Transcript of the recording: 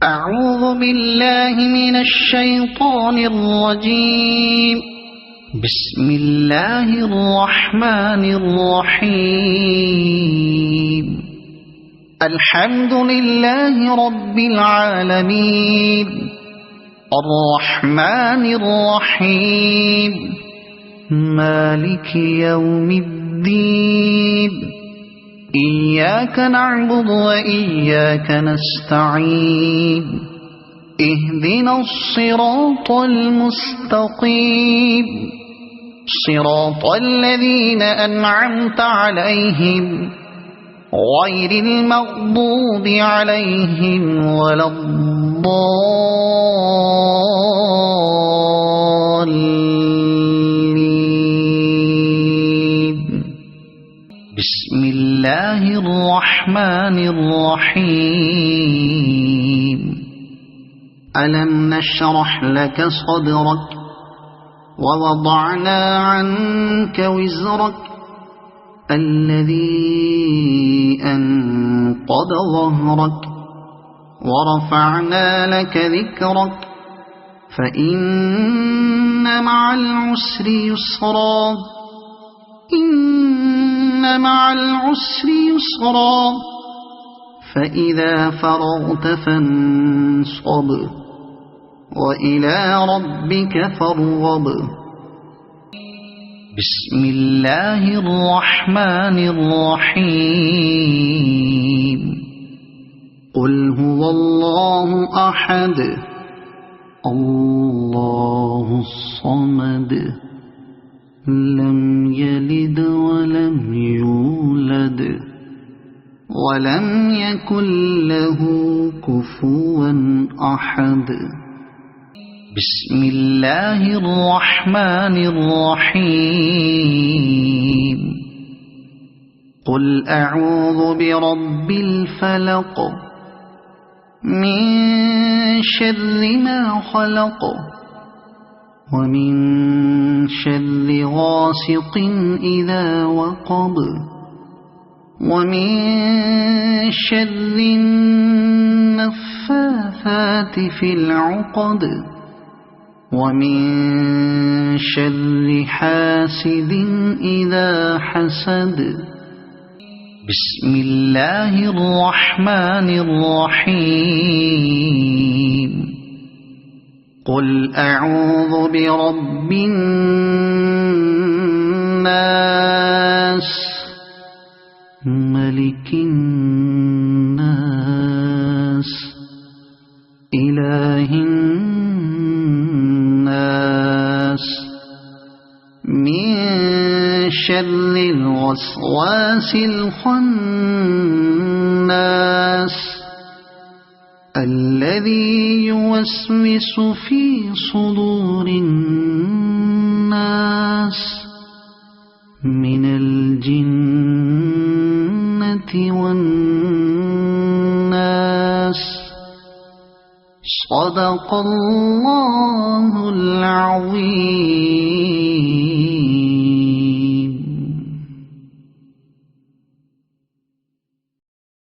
أعوذ بالله من الشيطان الرجيم. بسم الله الرحمن الرحيم. الحمد لله رب العالمين الرحمن الرحيم مالك يوم الدين إياك نعبد وإياك نستعين اهدنا الصراط المستقيم صراط الذين أنعمت عليهم غير المغضوب عليهم ولا الضالين. بسم الله الرحمن الرحيم. ألم نشرح لك صدرك ووضعنا عنك وزرك الذي أنقض ظهرك ورفعنا لك ذكرك فإن مع العسر يسرا إن مع العسر يسرا فإذا فرغت فانصب وإلى ربك فارغب. بسم الله الرحمن الرحيم. قل هو الله أحد الله الصمد لم يلد ولم يولد ولم يكن له كفوا أحد. بسم الله الرحمن الرحيم. قل أعوذ برب الفلق من شر ما خلق ومن شر غاسق إذا وقب ومن شر النفاثات في العقد ومن شر حاسد إذا حسد. بسم الله الرحمن الرحيم. قل أعوذ برب الناس ملك الناس إله الناس من شر الوسواس الخناس الذي يوسوس في صدور الناس من الجنة والناس. صدق الله العظيم.